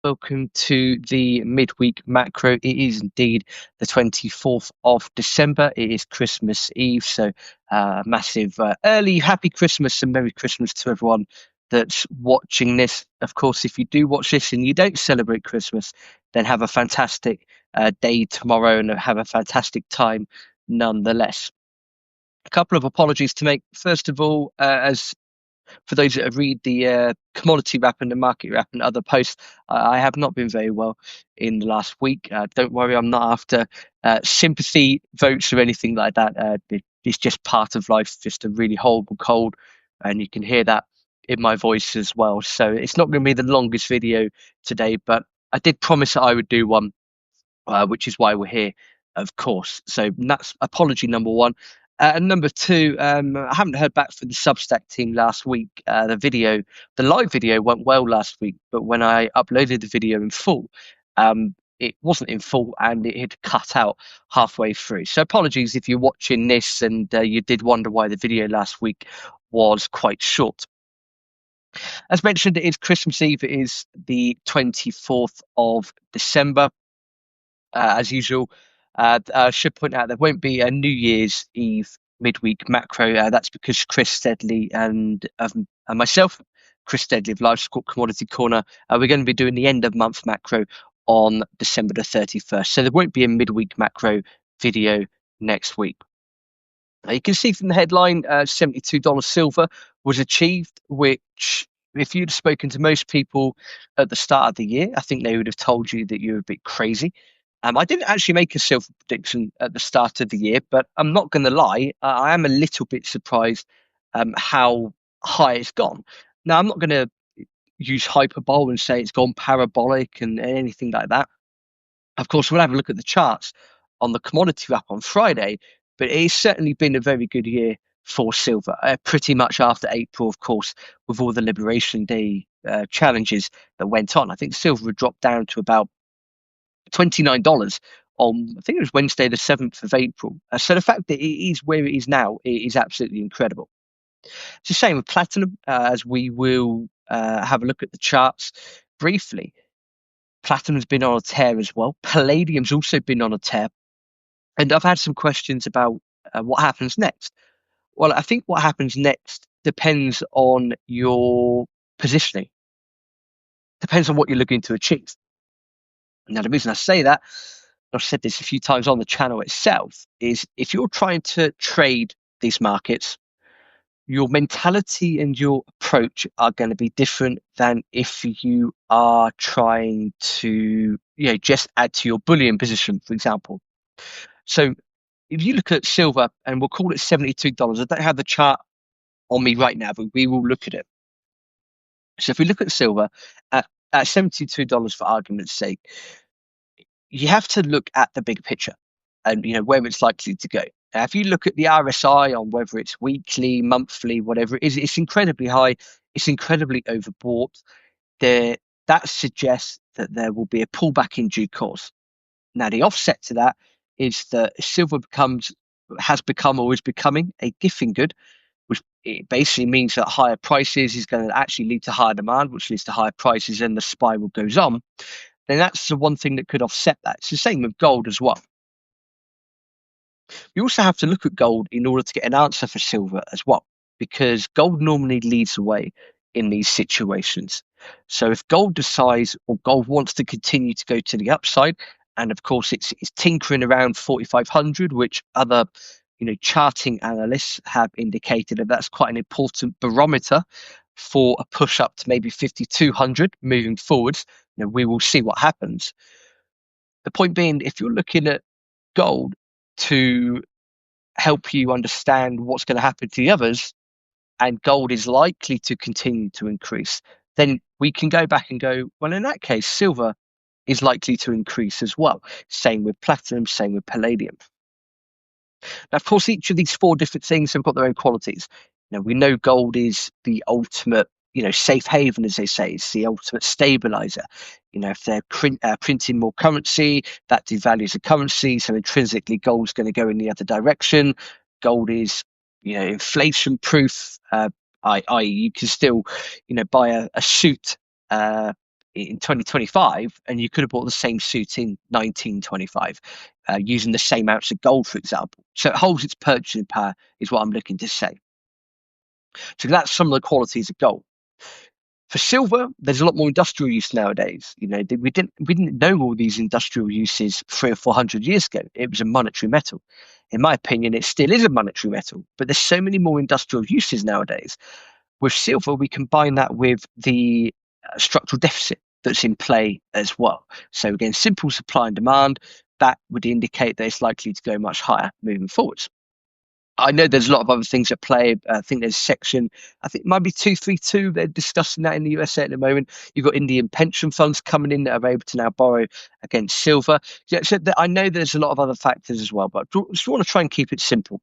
Welcome to the midweek macro. It is indeed the 24th of December. It is Christmas Eve. So, massive early happy Christmas and Merry Christmas to everyone that's watching this. Of course, if you do watch this and you don't celebrate Christmas, then have a fantastic day tomorrow and have a fantastic time nonetheless. A couple of apologies to make. First of all, as for those that have read the commodity wrap and the market wrap and other posts, I have not been very well in the last week. Don't worry, I'm not after sympathy votes or anything like that. It's just part of life, just a really horrible cold, and you can hear that in my voice as well. So it's not going to be the longest video today, but I did promise that I would do one, which is why we're here, of course. So that's apology number one. And number two, I haven't heard back from the Substack team last week. The live video went well last week, but when I uploaded the video in full, it wasn't in full and it had cut out halfway through. So apologies if you're watching this and you did wonder why the video last week was quite short. As mentioned, it is Christmas Eve. It is the 24th of December. As usual, I should point out there won't be a New Year's Eve midweek macro. That's because Chris Steadley and myself, Chris Steadley of Live Squat Commodity Corner, we're going to be doing the end of month macro on December the 31st. So there won't be a midweek macro video next week. You can see from the headline, $72 silver was achieved, which, if you'd spoken to most people at the start of the year, I think they would have told you that you're a bit crazy. I didn't actually make a silver prediction at the start of the year, but I'm not going to lie, I am a little bit surprised how high it's gone. Now, I'm not going to use hyperbole and say it's gone parabolic and anything like that. Of course, we'll have a look at the charts on the commodity wrap on Friday, but it's certainly been a very good year for silver. Pretty much after April, of course, with all the Liberation Day challenges that went on. I think silver had dropped down to about $29 on, I think it was Wednesday, the 7th of April. So the fact that it is where it is now is absolutely incredible. It's the same with platinum, as we will have a look at the charts briefly. Platinum's been on a tear as well. Palladium's also been on a tear. And I've had some questions about what happens next. Well, I think what happens next depends on your positioning, depends on what you're looking to achieve. Now, the reason I say that, I've said this a few times on the channel itself, is if you're trying to trade these markets, your mentality and your approach are going to be different than if you are trying to, just add to your bullion position, for example. So if you look at silver, and we'll call it $72, I don't have the chart on me right now, but we will look at it. So if we look at silver at $72 for argument's sake, you have to look at the big picture and where it's likely to go. Now, if you look at the RSI on whether it's weekly, monthly, whatever it is, it's incredibly high. It's incredibly overbought. That suggests that there will be a pullback in due course. Now, the offset to that is that silver has become or is becoming a gifting good, which it basically means that higher prices is going to actually lead to higher demand, which leads to higher prices, and the spiral goes on. Then that's the one thing that could offset that. It's the same with gold as well. You also have to look at gold in order to get an answer for silver as well, because gold normally leads the way in these situations. So if gold decides or gold wants to continue to go to the upside, and of course it's tinkering around 4,500, which other charting analysts have indicated that that's quite an important barometer for a push up to maybe 5,200 moving forwards. We will see what happens. The point being, if you're looking at gold to help you understand what's going to happen to the others, and gold is likely to continue to increase, then we can go back and go, well, in that case, silver is likely to increase as well. Same with platinum, same with palladium. Now, of course, each of these four different things have got their own qualities. We know gold is the ultimate, safe haven, as they say. It's the ultimate stabilizer. If they're printing more currency, that devalues the currency. So intrinsically, gold's going to go in the other direction. Gold is, inflation proof. I.e., you can still, buy a suit in 2025, and you could have bought the same suit in 1925 using the same ounce of gold, for example. So it holds its purchasing power, is what I'm looking to say. So that's some of the qualities of gold. For silver, there's a lot more industrial use nowadays. We didn't know all these industrial uses 300 or 400 years ago. It was a monetary metal. In my opinion, it still is a monetary metal, but there's so many more industrial uses nowadays. With silver, we combine that with the structural deficit that's in play as well. So again, simple supply and demand, that would indicate that it's likely to go much higher moving forwards. I know there's a lot of other things at play. I think there's section, I think it might be 232. They're discussing that in the USA at the moment. You've got Indian pension funds coming in that are able to now borrow against silver. Yeah, so I know there's a lot of other factors as well, but I just want to try and keep it simple.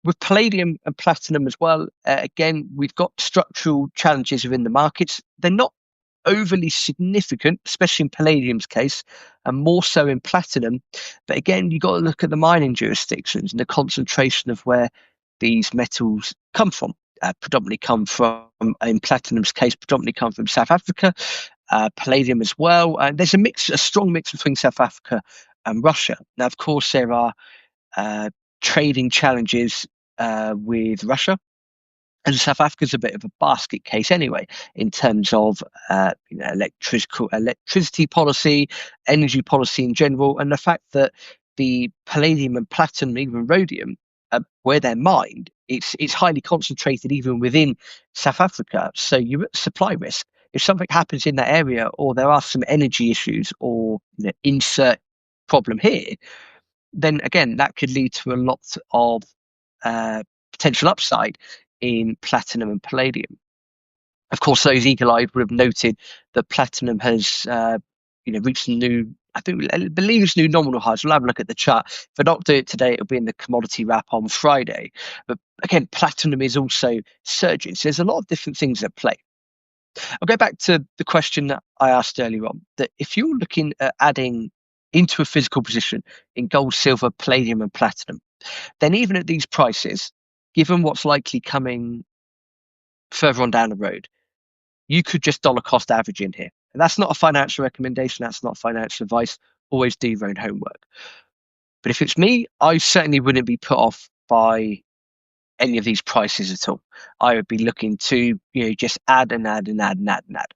With palladium and platinum as well, again, we've got structural challenges within the markets. They're not overly significant, especially in palladium's case, and more so in platinum. But again, you've got to look at the mining jurisdictions and the concentration of where these metals come from. Predominantly come from, in platinum's case, predominantly come from South Africa, palladium as well. And there's a strong mix between South Africa and Russia. Now, of course, there are uh, trading challenges with Russia. And South Africa's a bit of a basket case anyway, in terms of electricity policy, energy policy in general, and the fact that the palladium and platinum, even rhodium, where they're mined, it's highly concentrated even within South Africa. So you're at supply risk. If something happens in that area, or there are some energy issues, or insert problem here, then again that could lead to a lot of uh, potential upside in platinum and palladium. Of course, those eagle-eyed would have noted that platinum has, reached a new, I believe it's new nominal highs. We'll have a look at the chart. If I don't do it today, it'll be in the commodity wrap on Friday. But again, platinum is also surging. So there's a lot of different things at play. I'll go back to the question that I asked earlier on, that if you're looking at adding into a physical position in gold, silver, palladium, and platinum, then even at these prices, given what's likely coming further on down the road, you could just dollar cost average in here. And that's not a financial recommendation. That's not financial advice. Always do your own homework. But if it's me, I certainly wouldn't be put off by any of these prices at all. I would be looking to, just add and add and add and add and add.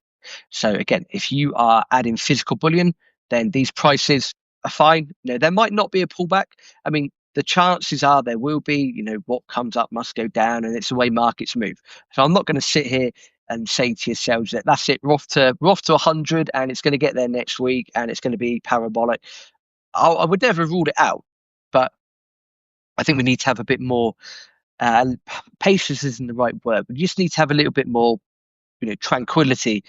So again, if you are adding physical bullion, then these prices are fine. There might not be a pullback. I mean, the chances are there will be. What comes up must go down, and it's the way markets move. So I'm not going to sit here and say to yourselves that that's it. We're off to 100, and it's going to get there next week, and it's going to be parabolic. I would never rule it out, but I think we need to have a bit more. Patience isn't the right word. We just need to have a little bit more, tranquility.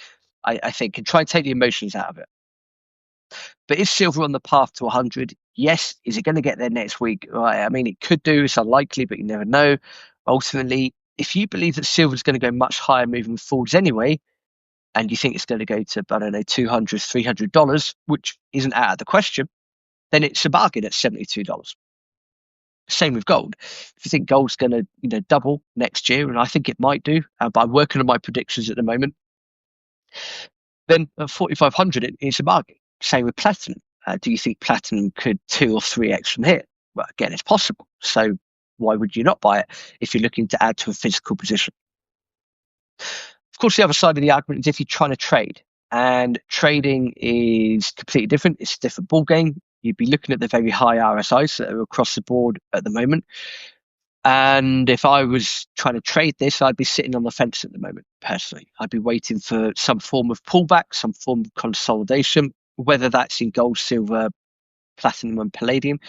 I think, and try and take the emotions out of it. But is silver on the path to 100? Yes. Is it going to get there next week? Right. I mean, it could do. It's unlikely, but you never know. Ultimately, if you believe that silver is going to go much higher moving forwards anyway, and you think it's going to go to, I don't know, $200, $300, which isn't out of the question, then it's a bargain at $72. Same with gold. If you think gold's going to, double next year, and I think it might do, but I'm working on my predictions at the moment, then at 4,500, it's a bargain. Same with platinum. Do you think platinum could 2 or 3x from here? Well, again, it's possible. So why would you not buy it if you're looking to add to a physical position? Of course, the other side of the argument is if you're trying to trade, and trading is completely different. It's a different ball game. You'd be looking at the very high RSIs that are across the board at the moment. And if I was trying to trade this, I'd be sitting on the fence at the moment, personally. I'd be waiting for some form of pullback, some form of consolidation, whether that's in gold, silver, platinum, and palladium.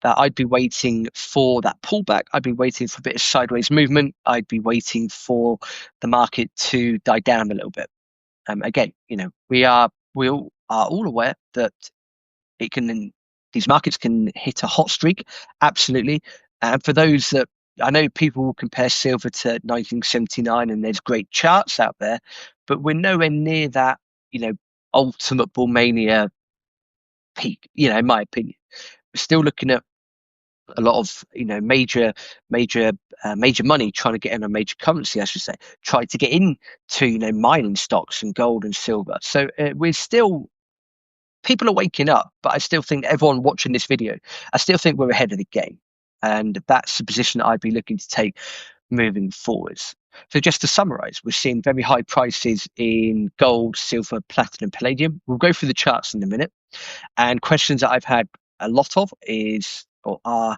That I'd be waiting for that pullback. I'd be waiting for a bit of sideways movement. I'd be waiting for the market to die down a little bit. Again, we all are all aware that these markets can hit a hot streak, absolutely. And for those that, I know people will compare silver to 1979, and there's great charts out there, but we're nowhere near that, ultimate bull mania peak. In my opinion, we're still looking at a lot of major money trying to get in a major currency, I should say, try to get into mining stocks and gold and silver. So we're still people are waking up, but I still think everyone watching this video, I still think we're ahead of the game, and that's the position that I'd be looking to take moving forwards. So just to summarize, we're seeing very high prices in gold, silver, platinum, palladium. We'll go through the charts in a minute. And questions that I've had a lot of is or are,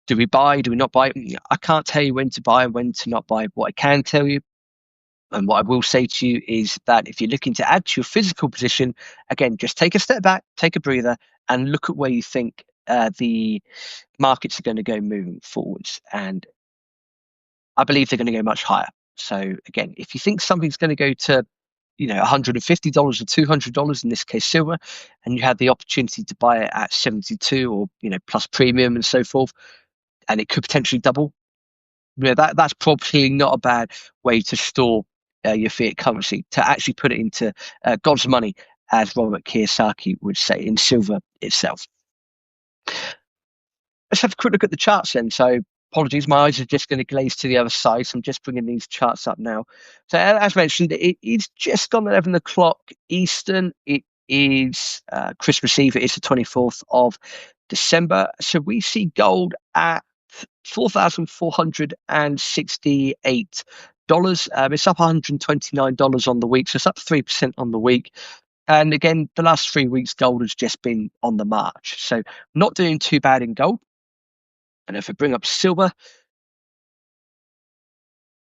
do we buy? Do we not buy? I can't tell you when to buy and when to not buy. What I can tell you and what I will say to you is that if you're looking to add to your physical position, again, just take a step back, take a breather, and look at where you think the markets are going to go moving forwards. And I believe they're going to go much higher. So again, if you think something's going to go to $150 or $200 in this case silver, and you have the opportunity to buy it at 72 or plus premium and so forth, and it could potentially double, that's probably not a bad way to store your fiat currency, to actually put it into God's money, as Robert Kiyosaki would say, in silver itself. Let's have a quick look at the charts then. So apologies, my eyes are just going to glaze to the other side. So I'm just bringing these charts up now. So as mentioned, it is just gone 11 o'clock Eastern. It is Christmas Eve. It is the 24th of December. So we see gold at $4,468. It's up $129 on the week. So it's up 3% on the week. And again, the last 3 weeks, gold has just been on the march. So not doing too bad in gold. And if I bring up silver,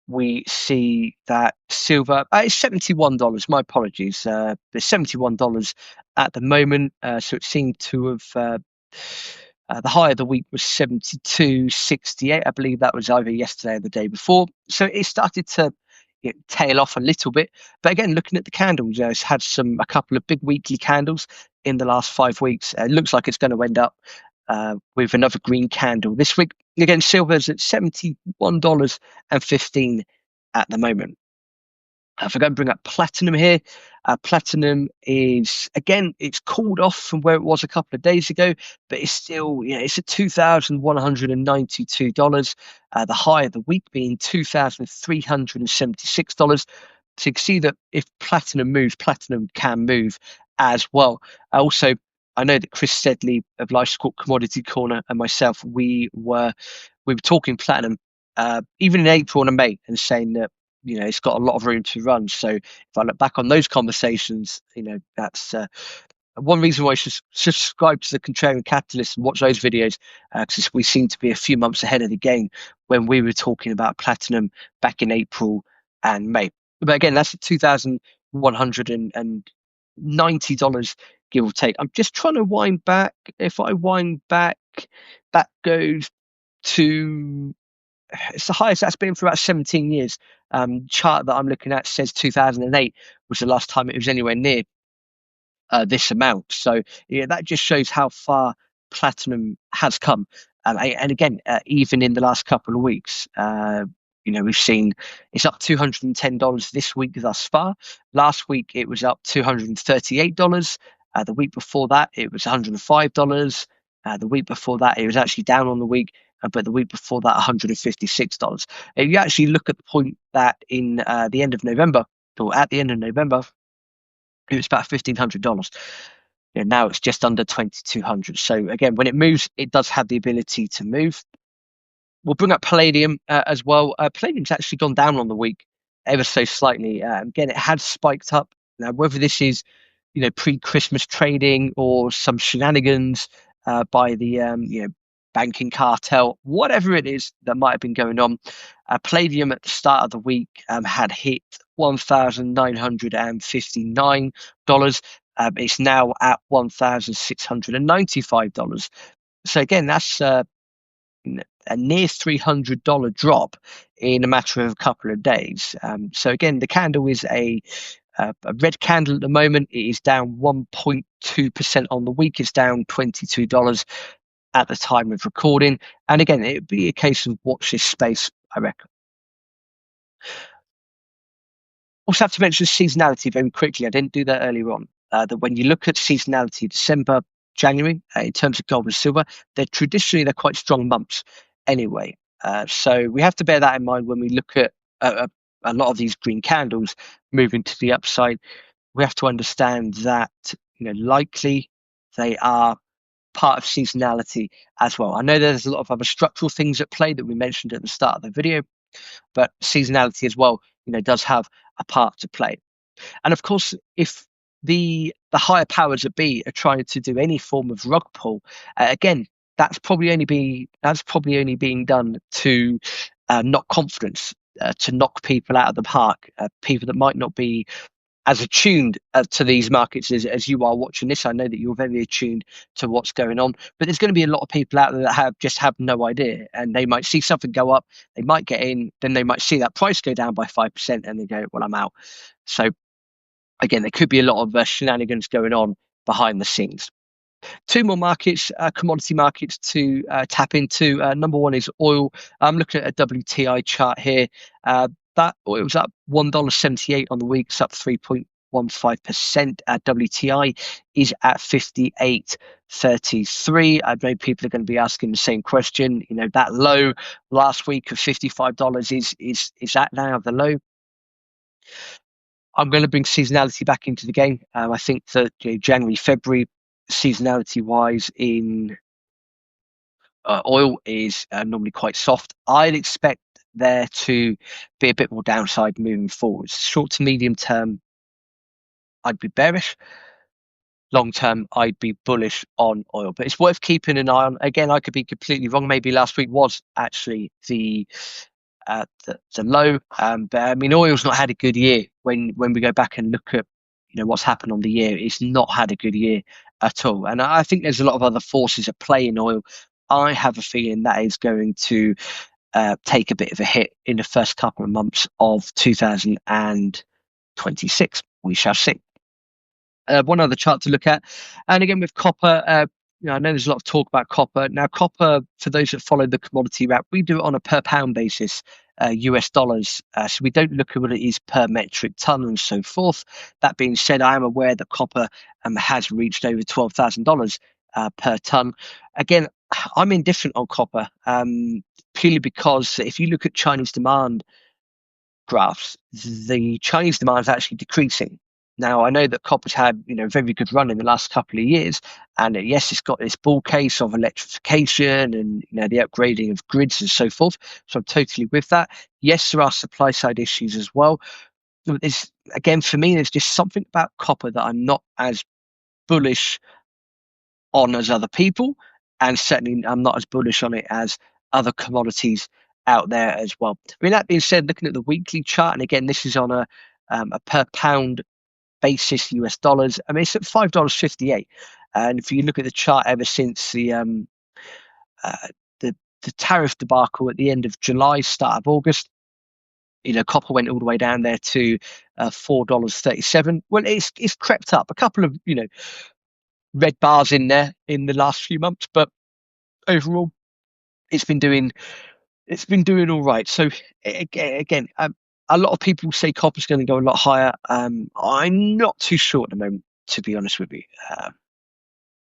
we see that silver is $71. My apologies. There's $71 at the moment. So it seemed to have the high of the week was 72.68. I believe that was either yesterday or the day before. So it started to tail off a little bit. But again, looking at the candles, it's had a couple of big weekly candles in the last 5 weeks. It looks like it's going to end up with another green candle this week. Again, silver's at $71.15 at the moment. If I go and bring up platinum here, platinum is, again, it's cooled off from where it was a couple of days ago, but it's still, it's at $2,192. The high of the week being $2,376. So you can see that if platinum moves, platinum can move as well. Also, I know that Chris Sedley of Life's Commodity Corner and myself, we were talking platinum even in April and May, and saying that it's got a lot of room to run. So if I look back on those conversations, that's one reason why I should subscribe to the Contrarian Capitalist and watch those videos, because we seem to be a few months ahead of the game when we were talking about platinum back in April and May. But again, that's $2,190, give or take. I'm just trying to wind back. If I wind back, that goes to, it's the highest that's been for about 17 years. Chart that I'm looking at says 2008 was the last time it was anywhere near this amount. So that just shows how far platinum has come. And again, even in the last couple of weeks, we've seen it's up $210 this week thus far. Last week it was up $238. The week before that it was $105. The week before that it was actually down on the week, but the week before that $156. If you actually look at the point that in the end of November, or at the end of November, it was about $1,500. Now it's just under 2,200. So again, when it moves, it does have the ability to move. We'll bring up palladium as well. Palladium's actually gone down on the week ever so slightly. Again, it had spiked up. Now, whether this is pre-Christmas trading or some shenanigans by the banking cartel, whatever it is that might have been going on, palladium at the start of the week had hit $1,959. It's now at $1,695. So again, that's a near $300 drop in a matter of a couple of days. So again, the candle is a red candle at the moment. It is down 1.2% on the week. It's down $22 at the time of recording. And again, it would be a case of watch this space, I reckon. Also have to mention seasonality very quickly. I didn't do that earlier on. That when you look at seasonality, December January, in terms of gold and silver, they're quite strong months anyway. So we have to bear that in mind when we look at a lot of these green candles moving to the upside. We have to understand that likely they are part of seasonality as well. I know there's a lot of other structural things at play that we mentioned at the start of the video, but seasonality as well, does have a part to play. And of course, if the higher powers that be are trying to do any form of rug pull, again, that's probably only being done to knock confidence, to knock people out of the park, people that might not be as attuned to these markets as you are watching this. I know that you're very attuned to what's going on, but there's going to be a lot of people out there that have no idea, and they might see something go up, they might get in, then they might see that price go down by 5%, and they go, "Well, I'm out." So again, there could be a lot of shenanigans going on behind the scenes. Two more markets, commodity markets to tap into. Number one is oil. I'm looking at a WTI chart here. That oil's up $1.78 on the week. It's up 3.15%. WTI is at 58.33. I know people are going to be asking the same question. That low last week of $55 is that now the low? I'm going to bring seasonality back into the game. I think that January, February, seasonality wise in oil is normally quite soft. I'd expect there to be a bit more downside moving forwards. Short to medium term, I'd be bearish. Long term, I'd be bullish on oil, but it's worth keeping an eye on. Again, I could be completely wrong. Maybe last week was actually the low. But I mean, oil's not had a good year. When we go back and look at what's happened on the year, it's not had a good year at all. And I think there's a lot of other forces at play in oil. I have a feeling that is going to take a bit of a hit in the first couple of months of 2026. We shall see. One other chart to look at, and again with copper, I know there's a lot of talk about copper. Now, copper, for those that follow the commodity wrap, we do it on a per pound basis, US dollars. So we don't look at what it is per metric ton and so forth. That being said, I am aware that copper has reached over $12,000 per ton. Again, I'm indifferent on copper, purely because if you look at Chinese demand graphs, the Chinese demand is actually decreasing. Now, I know that copper's had very good run in the last couple of years, and yes, it's got this bull case of electrification and the upgrading of grids and so forth. So I'm totally with that. Yes, there are supply side issues as well. There's, again, for me, there's just something about copper that I'm not as bullish on as other people, and certainly I'm not as bullish on it as other commodities out there as well. I mean, that being said, looking at the weekly chart, and again, this is on a per pound basis US dollars. I mean, it's at $5.58, and if you look at the chart ever since uh, the tariff debacle at the end of July, start of August, copper went all the way down there to $4.37. Well, it's crept up a couple of red bars in there in the last few months, but overall, it's been doing all right. So again, a lot of people say copper's going to go a lot higher. I'm not too sure at the moment, to be honest with you.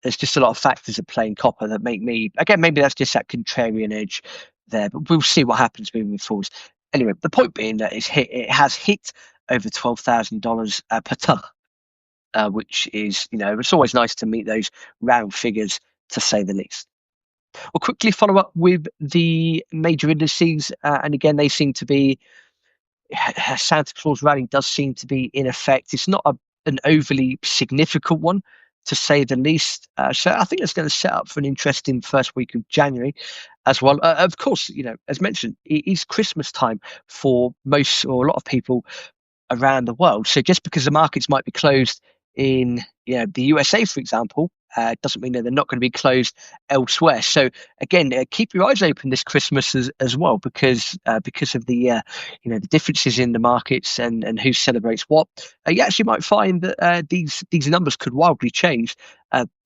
There's just a lot of factors at play in copper that make me, again, maybe that's just that contrarian edge there, but we'll see what happens moving forward. Anyway, the point being that it has hit over $12,000 per ton, which is, it's always nice to meet those round figures, to say the least. We'll quickly follow up with the major indices, and again, they seem to be Santa Claus rally does seem to be in effect. It's not an overly significant one, to say the least. So I think it's going to set up for an interesting first week of January as well. Of course, as mentioned, it is Christmas time for most or a lot of people around the world. So just because the markets might be closed in the USA, for example, doesn't mean that they're not going to be closed elsewhere. So again, keep your eyes open this Christmas as well, because of the the differences in the markets and who celebrates what. You actually might find that these numbers could wildly change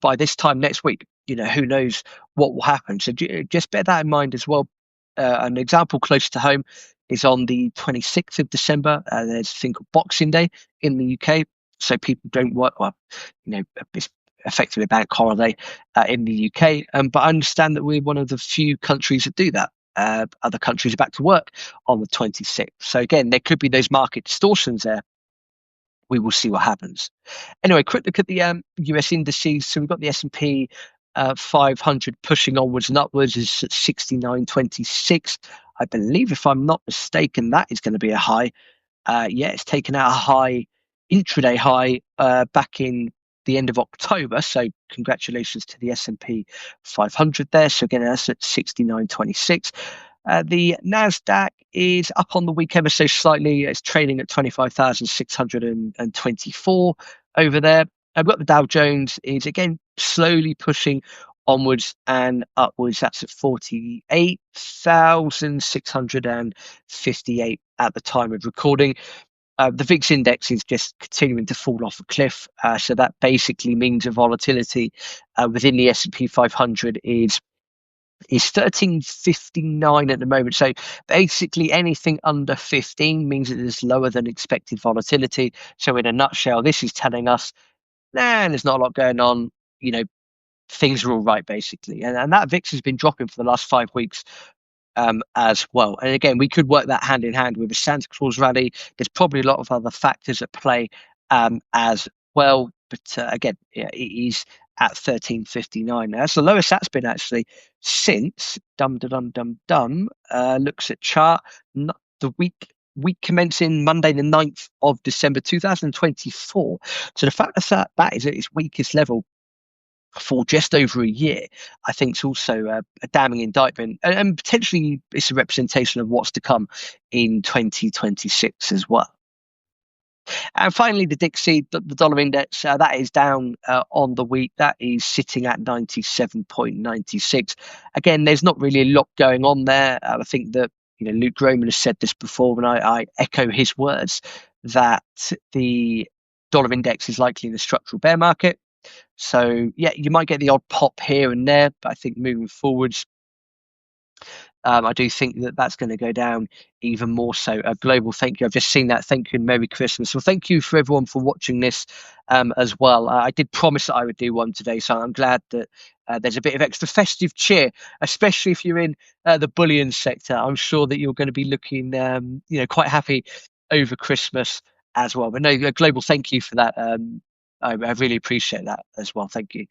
by this time next week. Who knows what will happen. So just bear that in mind as well. An example close to home is on the 26th of December. There's a thing called Boxing Day in the UK. So people don't work. Well, it's effectively a bank holiday in the UK. But I understand that we're one of the few countries that do that. Other countries are back to work on the 26th. So again, there could be those market distortions there. We will see what happens. Anyway, quick look at the US indices. So we've got the S&P 500 pushing onwards and upwards is at 69.26. I believe, if I'm not mistaken, that is going to be a high. Yeah, it's taken out a high, intraday high, back in the end of October. So congratulations to the S&P 500 there. So again, that's at 69.26. The Nasdaq is up on the week ever so slightly. It's trading at 25,624 over there. I've got the Dow Jones is again slowly pushing onwards and upwards. That's at 48,658 at the time of recording. The VIX index is just continuing to fall off a cliff. So that basically means the volatility within the S&P 500 is 1359 at the moment. So basically anything under 15 means that there's lower than expected volatility. So in a nutshell, this is telling us, nah, there's not a lot going on. You know, things are all right, basically. And that VIX has been dropping for the last 5 weeks. As well. And again, we could work that hand in hand with a Santa Claus rally. There's probably a lot of other factors at play as well. But again, yeah, it is at 1359. That's the lowest that's been actually since looks at chart the week commencing Monday the 9th of December 2024. So the fact that is at its weakest level for just over a year, I think it's also a damning indictment, and potentially it's a representation of what's to come in 2026 as well. And finally, the Dixie, the dollar index, that is down on the week. That is sitting at 97.96. Again, there's not really a lot going on there. I think that Luke Gromen has said this before, and I echo his words that the dollar index is likely in a structural bear market. So yeah, you might get the odd pop here and there, but I think moving forwards, I do think that that's going to go down even more so. A global thank you. I've just seen that. Thank you and Merry Christmas. Well, thank you for everyone for watching this as well. I did promise that I would do one today, so I'm glad that there's a bit of extra festive cheer, especially if you're in the bullion sector. I'm sure that you're going to be looking, quite happy over Christmas as well. But no, a global thank you for that. I really appreciate that as well. Thank you.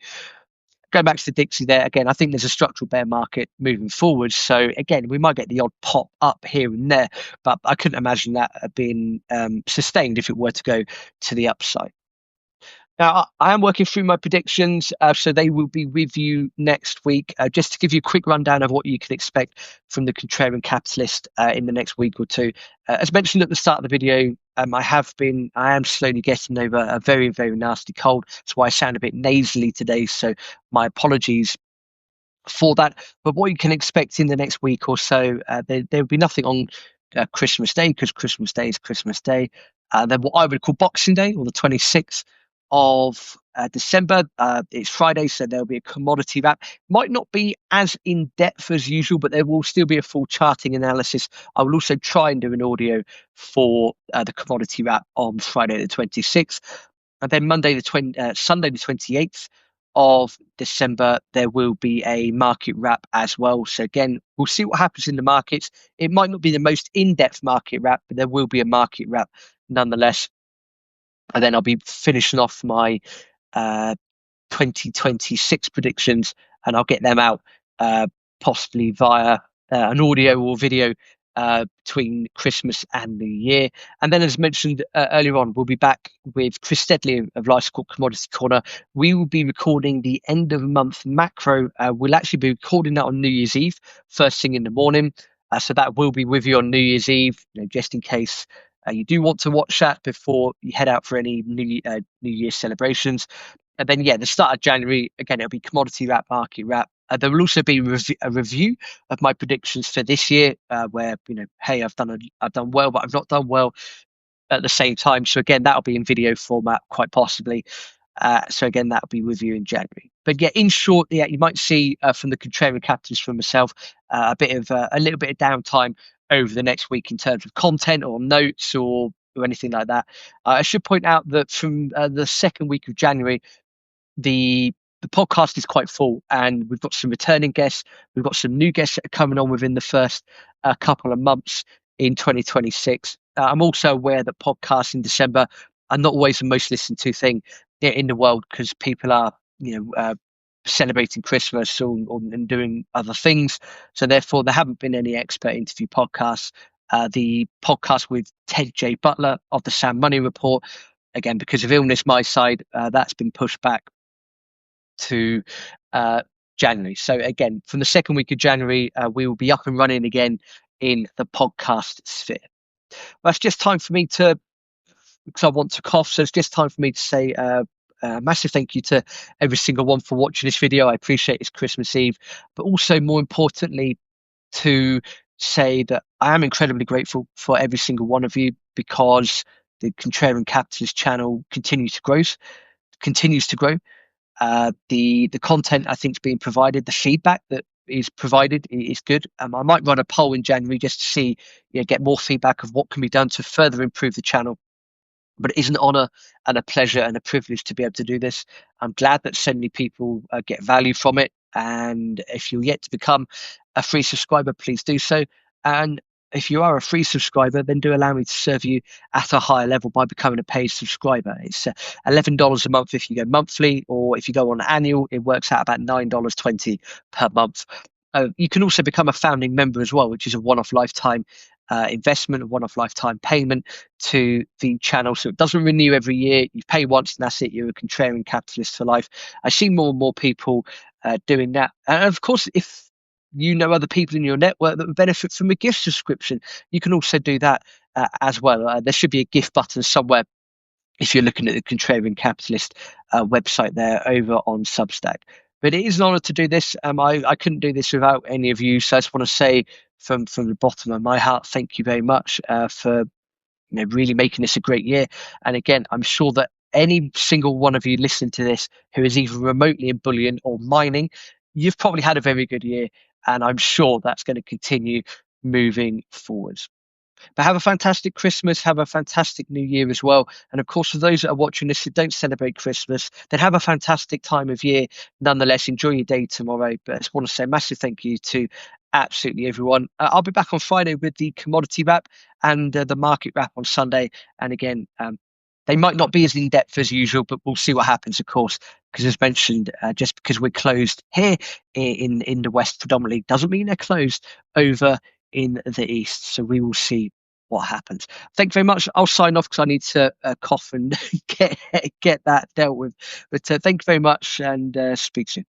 Going back to the Dixie there again, I think there's a structural bear market moving forward. So again, we might get the odd pop up here and there, but I couldn't imagine that being sustained if it were to go to the upside. Now, I am working through my predictions, so they will be with you next week. Just to give you a quick rundown of what you can expect from the Contrarian Capitalist in the next week or two. As mentioned at the start of the video, I am slowly getting over a very, very nasty cold. That's why I sound a bit nasally today. So my apologies for that. But what you can expect in the next week or so, there will be nothing on Christmas Day, because Christmas Day is Christmas Day. Then what I would call Boxing Day, or the 26th of December. It's Friday, so there'll be a commodity wrap. Might not be as in depth as usual, but there will still be a full charting analysis. I will also try and do an audio for the commodity wrap on Friday the 26th, and then Sunday the 28th of December, there will be a market wrap as well. So again, we'll see what happens in the markets. It might not be the most in-depth market wrap, but there will be a market wrap nonetheless. And then I'll be finishing off my 2026 predictions, and I'll get them out possibly via an audio or video between Christmas and New Year. And then, as mentioned earlier on, we'll be back with Chris Steadley of Life's Called Commodity Corner. We will be recording the end of month macro. We'll actually be recording that on New Year's Eve, first thing in the morning. So that will be with you on New Year's Eve, just in case you do want to watch that before you head out for any New Year's celebrations. And then, the start of January, again, it'll be commodity wrap, market wrap. There will also be a review of my predictions for this year, where, hey, I've done well, but I've not done well at the same time. So again, that'll be in video format, quite possibly. So again, that'll be with you in January. But yeah, in short, you might see from the Contrarian Capitalist, from myself, a little bit of downtime over the next week in terms of content or notes or anything like that. I should point out that from the second week of January, the podcast is quite full, and we've got some returning guests. We've got some new guests that are coming on within the first couple of months in 2026. I'm also aware that podcasts in December are not always the most listened to thing in the world because people are, celebrating Christmas and doing other things. So therefore, there haven't been any expert interview podcasts. The podcast with Ted J. Butler of the Sam Money Report, again, because of illness, my side, that's been pushed back to January. So again, from the second week of January, we will be up and running again in the podcast sphere. Well, that's just time for me to, because I want to cough. So it's just time for me to say massive thank you to every single one for watching this video. I appreciate it's Christmas Eve, but also more importantly, to say that I am incredibly grateful for every single one of you because the Contrarian Capitalist channel continues to grow. The content I think is being provided, the feedback that is provided is good. I might run a poll in January just to see, get more feedback of what can be done to further improve the channel. But it is an honor and a pleasure and a privilege to be able to do this. I'm glad that so many people get value from it. And if you're yet to become a free subscriber, please do so. And if you are a free subscriber, then do allow me to serve you at a higher level by becoming a paid subscriber. It's $11 a month if you go monthly, or if you go on annual, it works out about $9.20 per month. You can also become a founding member as well, which is a one-off lifetime investment, a one-off lifetime payment to the channel. So it doesn't renew every year. You pay once and that's it. You're a contrarian capitalist for life. I see more and more people doing that. And of course, if you know other people in your network that would benefit from a gift subscription, you can also do that as well. There should be a gift button somewhere if you're looking at the Contrarian Capitalist website there over on Substack. But it is an honor to do this. I couldn't do this without any of you. So I just want to say from the bottom of my heart, thank you very much for really making this a great year. And again, I'm sure that any single one of you listening to this who is even remotely in bullion or mining, you've probably had a very good year. And I'm sure that's going to continue moving forwards. But have a fantastic Christmas, have a fantastic New Year as well. And of course, for those that are watching this who don't celebrate Christmas, then have a fantastic time of year. Nonetheless, enjoy your day tomorrow. But I just want to say a massive thank you to absolutely everyone. I'll be back on Friday with the commodity wrap and the market wrap on Sunday. And again, they might not be as in depth as usual, but we'll see what happens, of course, because as mentioned, just because we're closed here in the West predominantly doesn't mean they're closed over in the East. So we will see what happens. Thank you very much. I'll sign off because I need to cough and get that dealt with. But thank you very much and speak soon.